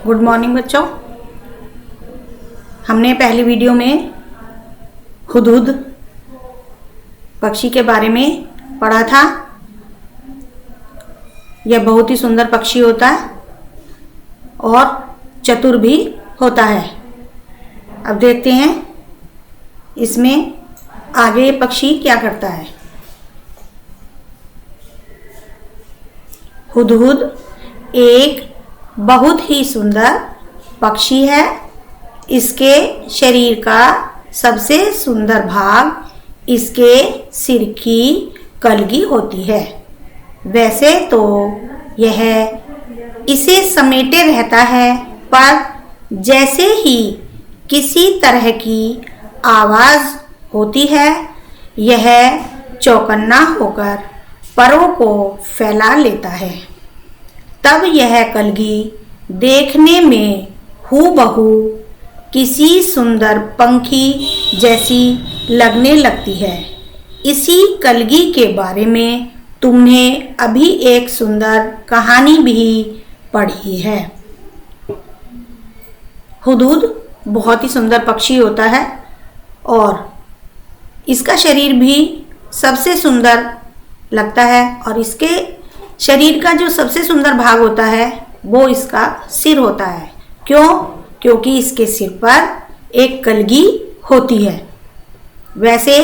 Good morning बच्चों। हमने पहली वीडियो में हुदहुद पक्षी के बारे में पढ़ा था। यह बहुत ही सुंदर पक्षी होता है और चतुर भी होता है। अब देखते हैं इसमें आगे ये पक्षी क्या करता है। हुदहुद एक बहुत ही सुंदर पक्षी है। इसके शरीर का सबसे सुंदर भाग इसके सिर की कलगी होती है। वैसे तो यह इसे समेटे रहता है, पर जैसे ही किसी तरह की आवाज़ होती है यह चौकन्ना होकर परों को फैला लेता है। तब यह कलगी देखने में हूबहू किसी सुंदर पंखी जैसी लगने लगती है। इसी कलगी के बारे में तुमने अभी एक सुंदर कहानी भी पढ़ी है। हुदहुद बहुत ही सुंदर पक्षी होता है और इसका शरीर भी सबसे सुंदर लगता है और इसके शरीर का जो सबसे सुंदर भाग होता है वो इसका सिर होता है। क्यों? क्योंकि इसके सिर पर एक कलगी होती है। वैसे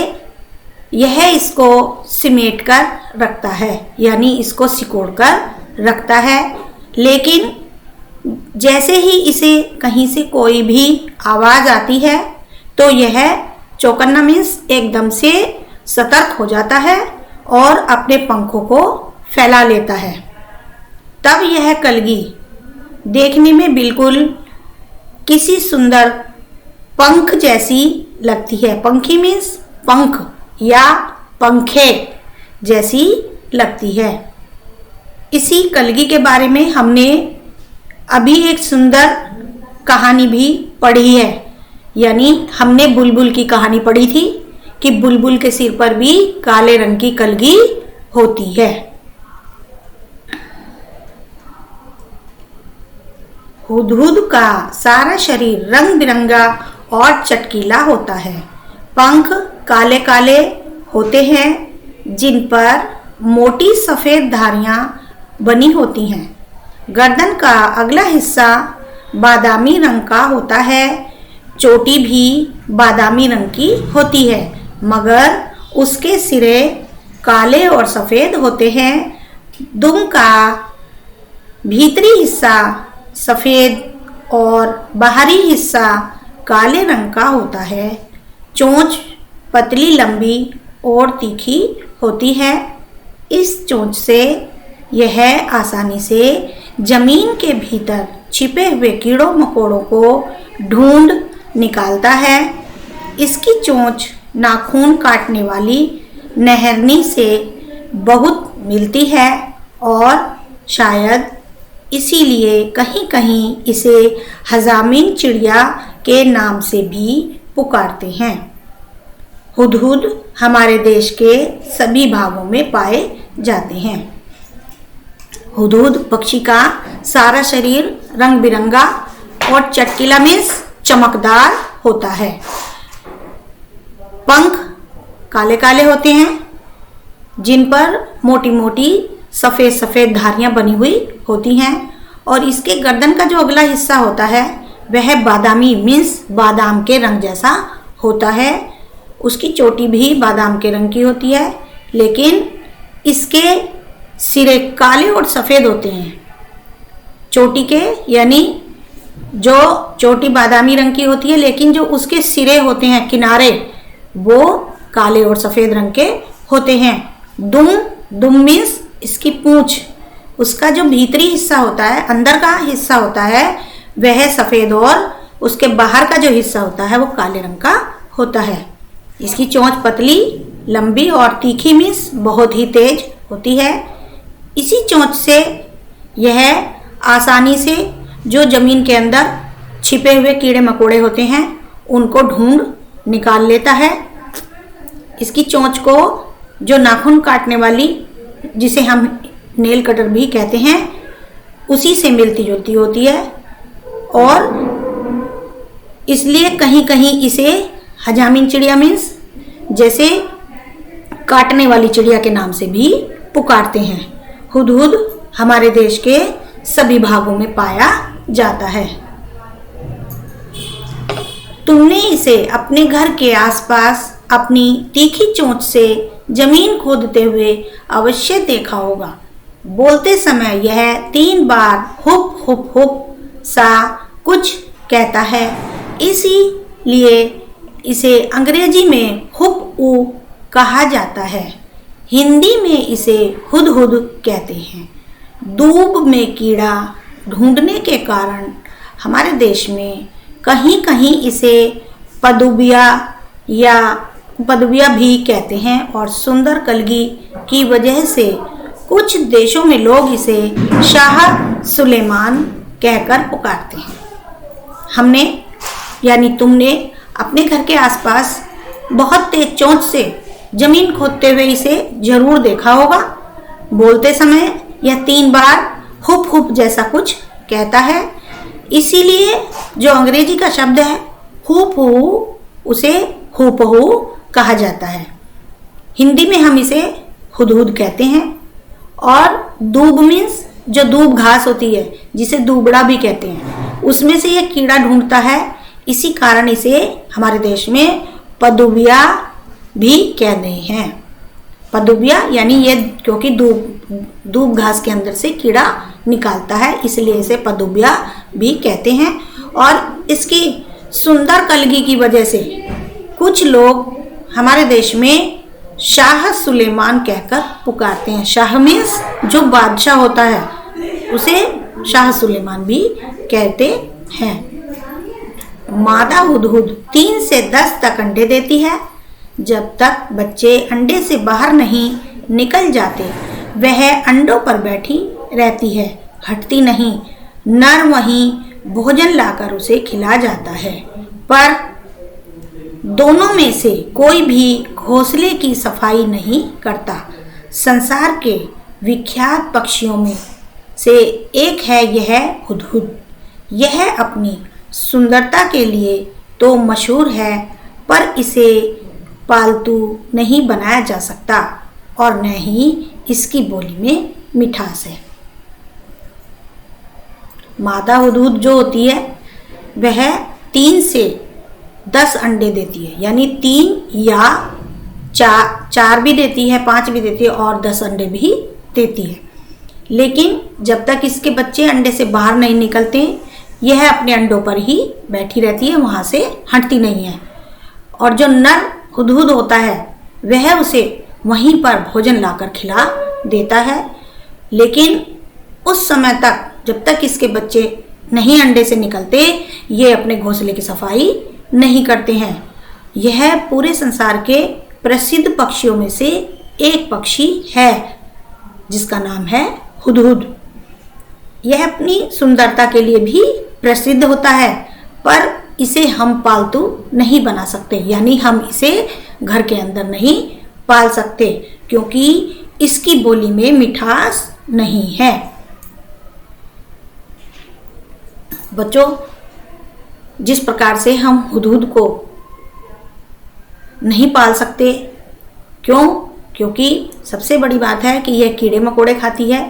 यह इसको सिमेट कर रखता है, यानी इसको सिकोड़ कर रखता है। लेकिन जैसे ही इसे कहीं से कोई भी आवाज़ आती है तो यह चौकन्ना मीन्स एकदम से सतर्क हो जाता है और अपने पंखों को फैला लेता है। तब यह कलगी देखने में बिल्कुल किसी सुंदर पंख जैसी लगती है। पंखी मीन्स पंख या पंखे जैसी लगती है। इसी कलगी के बारे में हमने अभी एक सुंदर कहानी भी पढ़ी है, यानी हमने बुलबुल की कहानी पढ़ी थी कि बुलबुल के सिर पर भी काले रंग की कलगी होती है। हुदहुद का सारा शरीर रंग बिरंगा और चटकीला होता है। पंख काले काले होते हैं जिन पर मोटी सफ़ेद धारियां बनी होती हैं। गर्दन का अगला हिस्सा बादामी रंग का होता है। चोटी भी बादामी रंग की होती है, मगर उसके सिरे काले और सफ़ेद होते हैं। दुम का भीतरी हिस्सा सफ़ेद और बाहरी हिस्सा काले रंग का होता है। चोंच पतली, लंबी और तीखी होती है। इस चोंच से यह आसानी से जमीन के भीतर छिपे हुए कीड़ों मकोड़ों को ढूंढ निकालता है। इसकी चोंच नाखून काटने वाली नहरनी से बहुत मिलती है और शायद इसीलिए कहीं कहीं इसे हज़ामीन चिड़िया के नाम से भी पुकारते हैं। हुदहुद हमारे देश के सभी भागों में पाए जाते हैं। हुदहुद पक्षी का सारा शरीर रंग बिरंगा और चटकीला मीन्स चमकदार होता है। पंख काले काले होते हैं जिन पर मोटी मोटी सफ़ेद सफ़ेद धारियां बनी हुई होती हैं और इसके गर्दन का जो अगला हिस्सा होता है वह बादामी मीन्स बादाम के रंग जैसा होता है। उसकी चोटी भी बादाम के रंग की होती है, लेकिन इसके सिरे काले और सफ़ेद होते हैं। चोटी के यानी जो चोटी बादामी रंग की होती है, लेकिन जो उसके सिरे होते हैं किनारे वो काले और सफ़ेद रंग के होते हैं। दुम मीन्स इसकी पूंछ, उसका जो भीतरी हिस्सा होता है, अंदर का हिस्सा होता है वह सफ़ेद और उसके बाहर का जो हिस्सा होता है वो काले रंग का होता है। इसकी चोंच पतली, लंबी और तीखी मीन्स बहुत ही तेज होती है। इसी चोंच से यह आसानी से जो ज़मीन के अंदर छिपे हुए कीड़े मकोड़े होते हैं उनको ढूंढ निकाल लेता है। इसकी चोंच को जो नाखून काटने वाली, जिसे हम नेल कटर भी कहते हैं, उसी से मिलती जुलती होती है। और इसलिए कहीं कहीं इसे हजामिन चिड़िया मीन्स जैसे काटने वाली चिड़िया के नाम से भी पुकारते हैं। हुदहुद हमारे देश के सभी भागों में पाया जाता है। तुमने इसे अपने घर के आसपास अपनी तीखी चोंच से जमीन खोदते हुए अवश्य देखा होगा। बोलते समय यह 3 बार हुप हुप हुप सा कुछ कहता है, इसीलिए इसे अंग्रेजी में हुप ऊ कहा जाता है। हिंदी में इसे हुदहुद कहते हैं। दूब में कीड़ा ढूंढने के कारण हमारे देश में कहीं कहीं इसे पदुबिया या पदुबिया भी कहते हैं और सुंदर कलगी की वजह से कुछ देशों में लोग इसे शाह सुलेमान कहकर पुकारते हैं। हमने यानी तुमने अपने घर के आसपास बहुत तेज चोंच से जमीन खोदते हुए इसे जरूर देखा होगा। बोलते समय यह 3 बार हुप हुप जैसा कुछ कहता है, इसीलिए जो अंग्रेजी का शब्द है हुप हू उसे हुप हू कहा जाता है। हिंदी में हम इसे हुदहुद कहते हैं। और दूब मीन्स जो दूब घास होती है जिसे दूबड़ा भी कहते हैं, उसमें से यह कीड़ा ढूंढता है, इसी कारण इसे हमारे देश में पदुबिया भी कहते हैं। पदुबिया यानी ये क्योंकि दूब घास के अंदर से कीड़ा निकालता है, इसलिए इसे पदुबिया भी कहते हैं। और इसकी सुंदर कलगी की वजह से कुछ लोग हमारे देश में शाह सुलेमान कहकर पुकारते हैं। शाह मीन्स जो बादशाह होता है उसे शाह सुलेमान भी कहते हैं। मादा हुदहुद 3 से 10 तक अंडे देती है। जब तक बच्चे अंडे से बाहर नहीं निकल जाते वह अंडों पर बैठी रहती है, हटती नहीं। नर वहीं भोजन लाकर उसे खिला जाता है, पर दोनों में से कोई भी घोंसले की सफाई नहीं करता। संसार के विख्यात पक्षियों में से एक है यह हुदहुद। यह अपनी सुंदरता के लिए तो मशहूर है, पर इसे पालतू नहीं बनाया जा सकता और न ही इसकी बोली में मिठास है। मादा हुदहुद जो होती है वह 3 से 10 अंडे देती है, यानी 3 या 4 भी देती है, 5 भी देती है और 10 अंडे भी देती है। लेकिन जब तक इसके बच्चे अंडे से बाहर नहीं निकलते यह अपने अंडों पर ही बैठी रहती है, वहाँ से हटती नहीं है। और जो नर हुदहुद होता है वह उसे वहीं पर भोजन लाकर खिला देता है, लेकिन उस समय तक जब तक इसके बच्चे नहीं अंडे से निकलते ये अपने घोंसले की सफाई नहीं करते हैं। यह पूरे संसार के प्रसिद्ध पक्षियों में से एक पक्षी है जिसका नाम है हुदहुद। यह अपनी सुंदरता के लिए भी प्रसिद्ध होता है, पर इसे हम पालतू नहीं बना सकते, यानी हम इसे घर के अंदर नहीं पाल सकते क्योंकि इसकी बोली में मिठास नहीं है। बच्चों, जिस प्रकार से हम हुदहुद को नहीं पाल सकते, क्योंकि सबसे बड़ी बात है कि यह कीड़े मकोड़े खाती है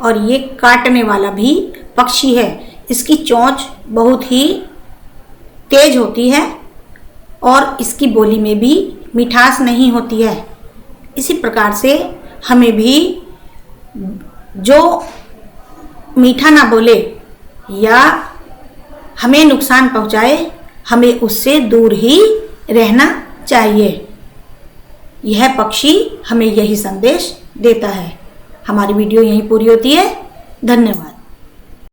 और ये काटने वाला भी पक्षी है। इसकी चोंच बहुत ही तेज होती है और इसकी बोली में भी मिठास नहीं होती है। इसी प्रकार से हमें भी जो मीठा ना बोले या हमें नुकसान पहुंचाए, हमें उससे दूर ही रहना चाहिए। यह पक्षी हमें यही संदेश देता है। हमारी वीडियो यहीं पूरी होती है। धन्यवाद।